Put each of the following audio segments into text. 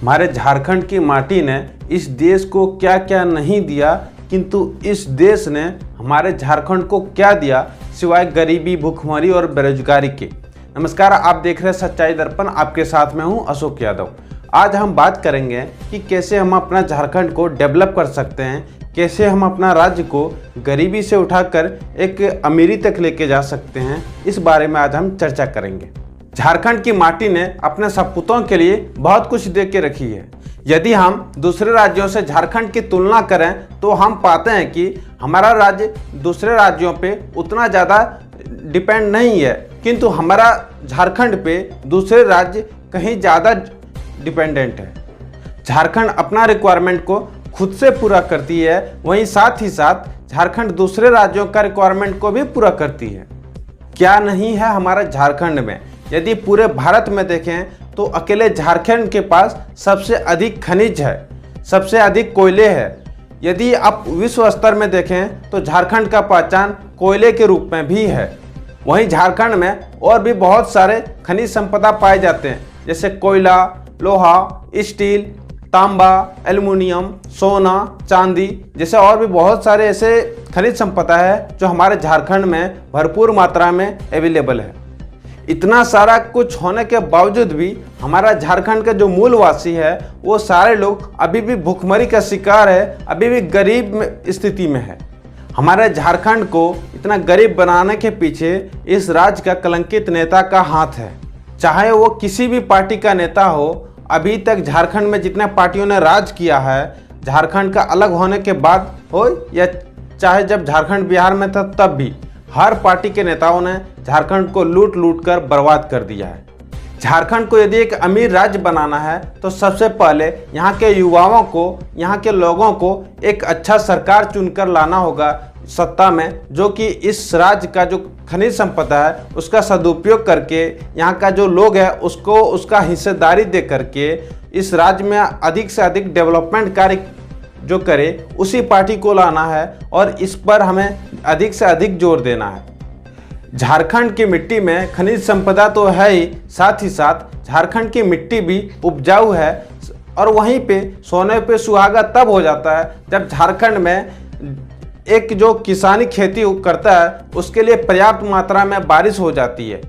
हमारे झारखंड की माटी ने इस देश को क्या क्या नहीं दिया, किंतु इस देश ने हमारे झारखंड को क्या दिया सिवाय गरीबी, भूखमरी और बेरोजगारी के। नमस्कार, आप देख रहे हैं सच्चाई दर्पण। आपके साथ में हूं अशोक यादव। आज हम बात करेंगे कि कैसे हम अपना झारखंड को डेवलप कर सकते हैं, कैसे हम अपना राज्य को गरीबी से उठाकर एक अमीरी तक लेके जा सकते हैं। इस बारे में आज हम चर्चा करेंगे। झारखंड की माटी ने अपने सपूतों के लिए बहुत कुछ दे के रखी है। यदि हम दूसरे राज्यों से झारखंड की तुलना करें तो हम पाते हैं कि हमारा राज्य दूसरे राज्यों पे उतना ज़्यादा डिपेंड नहीं है, किंतु हमारा झारखंड पे दूसरे राज्य कहीं ज़्यादा डिपेंडेंट है। झारखंड अपना रिक्वायरमेंट को खुद से पूरा करती है, वहीं साथ ही साथ झारखंड दूसरे राज्यों का रिक्वायरमेंट को भी पूरा करती है। क्या नहीं है हमारा झारखंड में? यदि पूरे भारत में देखें तो अकेले झारखंड के पास सबसे अधिक खनिज है, सबसे अधिक कोयले है। यदि आप विश्व स्तर में देखें तो झारखंड का पहचान कोयले के रूप में भी है। वहीं झारखंड में और भी बहुत सारे खनिज संपदा पाए जाते हैं, जैसे कोयला, लोहा, स्टील, तांबा, एल्युमिनियम, सोना, चांदी जैसे और भी बहुत सारे ऐसे खनिज संपदा है जो हमारे झारखंड में भरपूर मात्रा में अवेलेबल है। इतना सारा कुछ होने के बावजूद भी हमारा झारखंड का जो मूलवासी है वो सारे लोग अभी भी भूखमरी का शिकार है, अभी भी गरीब स्थिति में है। हमारे झारखंड को इतना गरीब बनाने के पीछे इस राज्य का कलंकित नेता का हाथ है। चाहे वो किसी भी पार्टी का नेता हो, अभी तक झारखंड में जितने पार्टियों ने राज किया है, झारखंड का अलग होने के बाद हो या चाहे जब झारखंड बिहार में था तब भी, हर पार्टी के नेताओं ने झारखंड को लूट लूट कर बर्बाद कर दिया है। झारखंड को यदि एक अमीर राज्य बनाना है तो सबसे पहले यहाँ के युवाओं को, यहाँ के लोगों को एक अच्छा सरकार चुनकर लाना होगा सत्ता में, जो कि इस राज्य का जो खनिज संपदा है उसका सदुपयोग करके यहाँ का जो लोग है उसको उसका हिस्सेदारी दे करके इस राज्य में अधिक से अधिक डेवलपमेंट कार्य जो करे, उसी पार्टी को लाना है और इस पर हमें अधिक से अधिक जोर देना है। झारखंड की मिट्टी में खनिज संपदा तो है ही, साथ ही साथ झारखंड की मिट्टी भी उपजाऊ है और वहीं पे सोने पे सुहागा तब हो जाता है जब झारखंड में एक जो किसानी खेती करता है उसके लिए पर्याप्त मात्रा में बारिश हो जाती है।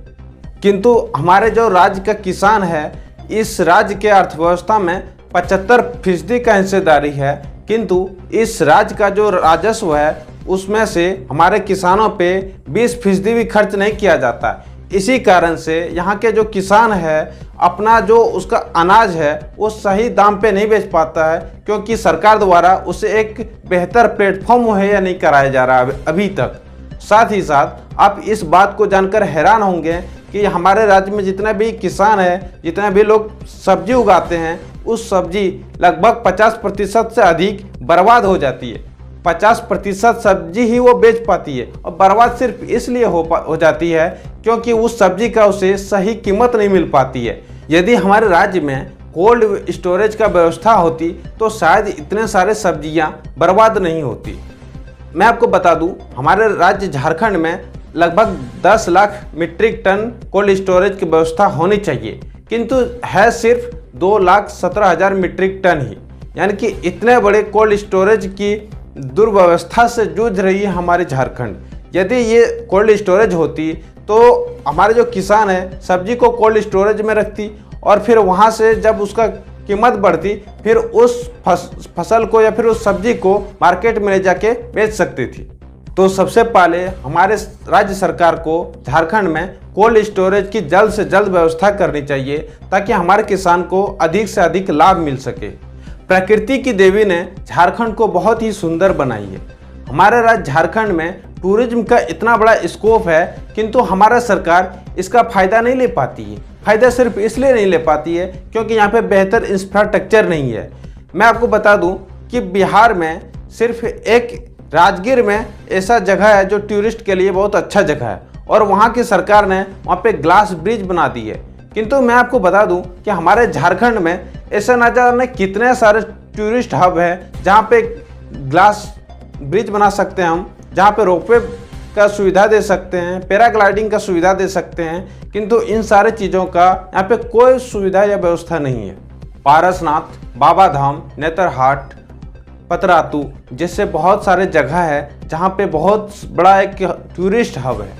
किंतु हमारे जो राज्य का किसान है, इस राज्य के अर्थव्यवस्था में 75% का हिस्सेदारी है, किंतु इस राज्य का जो राजस्व है उसमें से हमारे किसानों पे 20% भी खर्च नहीं किया जाता। इसी कारण से यहाँ के जो किसान है अपना जो उसका अनाज है वो सही दाम पे नहीं बेच पाता है, क्योंकि सरकार द्वारा उसे एक बेहतर प्लेटफॉर्म मुहैया नहीं कराया जा रहा है अभी तक। साथ ही साथ आप इस बात को जानकर हैरान होंगे कि हमारे राज्य में जितने भी किसान हैं, जितने भी लोग सब्जी उगाते हैं, उस सब्जी लगभग 50% से अधिक बर्बाद हो जाती है। 50% सब्जी ही वो बेच पाती है और बर्बाद सिर्फ इसलिए हो जाती है क्योंकि उस सब्जी का उसे सही कीमत नहीं मिल पाती है। यदि हमारे राज्य में कोल्ड स्टोरेज का व्यवस्था होती तो शायद इतने सारे सब्जियां बर्बाद नहीं होती। मैं आपको बता दूं, हमारे राज्य झारखंड में लगभग 10 lakh metric tonne cold storage की व्यवस्था होनी चाहिए, किंतु है सिर्फ 2,17,000 मीट्रिक टन ही। यानी कि इतने बड़े कोल्ड स्टोरेज की दुर्व्यवस्था से जूझ रही है हमारे झारखंड। यदि ये कोल्ड स्टोरेज होती तो हमारे जो किसान है सब्जी को कोल्ड स्टोरेज में रखती और फिर वहाँ से जब उसका कीमत बढ़ती फिर उस फसल को या फिर उस सब्जी को मार्केट में ले जाके बेच सकती थी। तो सबसे पहले हमारे राज्य सरकार को झारखंड में कोल्ड स्टोरेज की जल्द से जल्द व्यवस्था करनी चाहिए ताकि हमारे किसान को अधिक से अधिक लाभ मिल सके। प्रकृति की देवी ने झारखंड को बहुत ही सुंदर बनाई है। हमारे राज्य झारखंड में टूरिज्म का इतना बड़ा स्कोप है, किंतु हमारा सरकार इसका फायदा नहीं ले पाती है। फायदा सिर्फ इसलिए नहीं ले पाती है क्योंकि यहाँ पे बेहतर इंफ्रास्ट्रक्चर नहीं है। मैं आपको बता दूं कि बिहार में सिर्फ एक राजगीर में ऐसा जगह है जो टूरिस्ट के लिए बहुत अच्छा जगह है और वहाँ की सरकार ने वहाँ पे ग्लास ब्रिज बना दी है। किंतु मैं आपको बता दूं कि हमारे झारखंड में ऐसा न जाने कितने सारे टूरिस्ट हब हैं जहाँ पे ग्लास ब्रिज बना सकते हैं हम, जहाँ पे रोपवे का सुविधा दे सकते हैं, पैराग्लाइडिंग का सुविधा दे सकते हैं, किंतु इन सारे चीज़ों का यहाँ पे कोई सुविधा या व्यवस्था नहीं है। पारसनाथ, बाबा धाम, नेतरहाट, पतरातू जैसे बहुत सारे जगह है जहाँ पे बहुत बड़ा एक टूरिस्ट हब है,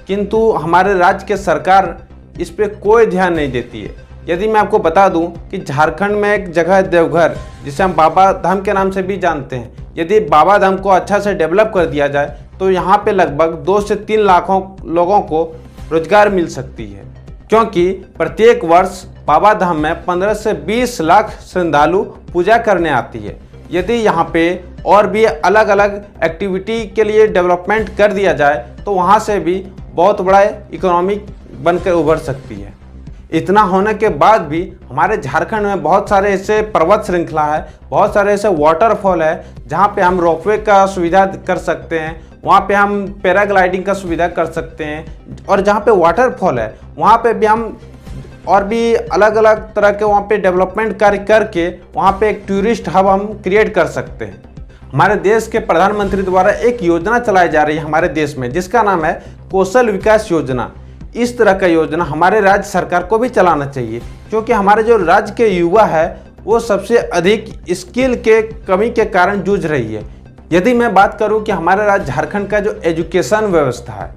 किंतु हमारे राज्य के सरकार इस पे कोई ध्यान नहीं देती है। यदि मैं आपको बता दूं कि झारखंड में एक जगह है देवघर, जिसे हम बाबा धाम के नाम से भी जानते हैं। यदि बाबा धाम को अच्छा से डेवलप कर दिया जाए तो यहाँ पे लगभग 2 से 3 लाखों लोगों को रोजगार मिल सकती है, क्योंकि प्रत्येक वर्ष बाबा धाम में 15 से 20 लाख श्रद्धालु पूजा करने आती है। यदि यहाँ पे और भी अलग अलग एक्टिविटी के लिए डेवलपमेंट कर दिया जाए तो वहाँ से भी बहुत बड़ा इकोनॉमी बनकर उभर सकती है। इतना होने के बाद भी हमारे झारखंड में बहुत सारे ऐसे पर्वत श्रृंखला है, बहुत सारे ऐसे वाटरफॉल है जहाँ पे हम रोपवे का सुविधा कर सकते हैं, वहाँ पे हम पैराग्लाइडिंग का सुविधा कर सकते हैं, और जहाँ पे वाटरफॉल है वहाँ पे भी हम और भी अलग अलग तरह के वहाँ पे डेवलपमेंट कार्य करके वहाँ पे एक टूरिस्ट हब हम क्रिएट कर सकते हैं। हमारे देश के प्रधानमंत्री द्वारा एक योजना चलाई जा रही है हमारे देश में, जिसका नाम है कौशल विकास योजना। इस तरह का योजना हमारे राज्य सरकार को भी चलाना चाहिए, क्योंकि हमारे जो राज्य के युवा है वो सबसे अधिक स्किल के कमी के कारण जूझ रही है। यदि मैं बात करूं कि हमारे राज्य झारखंड का जो एजुकेशन व्यवस्था है,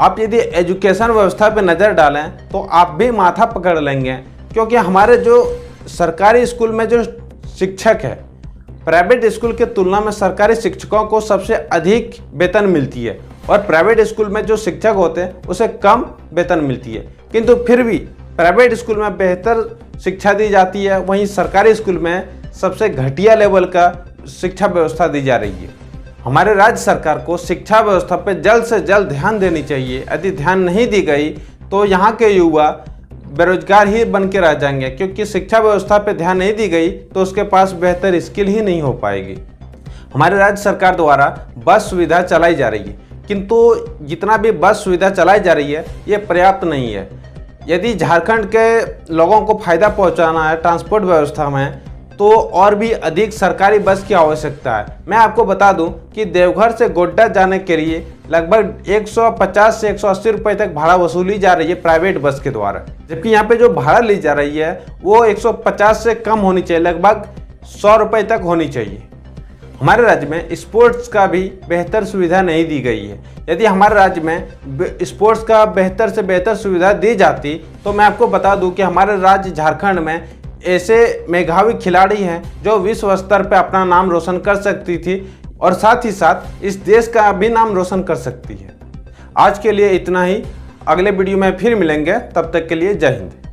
आप यदि एजुकेशन व्यवस्था पे नज़र डालें तो आप भी माथा पकड़ लेंगे, क्योंकि हमारे जो सरकारी स्कूल में जो शिक्षक है, प्राइवेट स्कूल के तुलना में सरकारी शिक्षकों को सबसे अधिक वेतन मिलती है, और प्राइवेट स्कूल में जो शिक्षक होते हैं उसे कम वेतन मिलती है। किंतु फिर भी प्राइवेट स्कूल में बेहतर शिक्षा दी जाती है, वहीं सरकारी स्कूल में सबसे घटिया लेवल का शिक्षा व्यवस्था दी जा रही है। हमारे राज्य सरकार को शिक्षा व्यवस्था पर जल्द से जल्द ध्यान देनी चाहिए। यदि ध्यान नहीं दी गई तो यहाँ के युवा बेरोजगार ही बन के रह जाएंगे, क्योंकि शिक्षा व्यवस्था पे ध्यान नहीं दी गई तो उसके पास बेहतर स्किल ही नहीं हो पाएगी। हमारे राज्य सरकार द्वारा बस सुविधा चलाई जा रही है, किंतु जितना भी बस सुविधा चलाई जा रही है ये पर्याप्त नहीं है। यदि झारखंड के लोगों को फायदा पहुंचाना है ट्रांसपोर्ट व्यवस्था में, तो और भी अधिक सरकारी बस की आवश्यकता है। मैं आपको बता दूं कि देवघर से गोड्डा जाने के लिए लगभग 150 से 180 रुपये तक भाड़ा वसूली जा रही है प्राइवेट बस के द्वारा, जबकि यहाँ पे जो भाड़ा ली जा रही है वो 150 से कम होनी चाहिए, लगभग 100 रुपये तक होनी चाहिए। हमारे राज्य में स्पोर्ट्स का भी बेहतर सुविधा नहीं दी गई है। यदि हमारे राज्य में स्पोर्ट्स का बेहतर से बेहतर सुविधा दी जाती तो मैं आपको बता दूं कि हमारे राज्य झारखंड में ऐसे मेधावी खिलाड़ी हैं जो विश्व स्तर पर अपना नाम रोशन कर सकती थी, और साथ ही साथ इस देश का भी नाम रोशन कर सकती है। आज के लिए इतना ही, अगले वीडियो में फिर मिलेंगे, तब तक के लिए जय हिंद।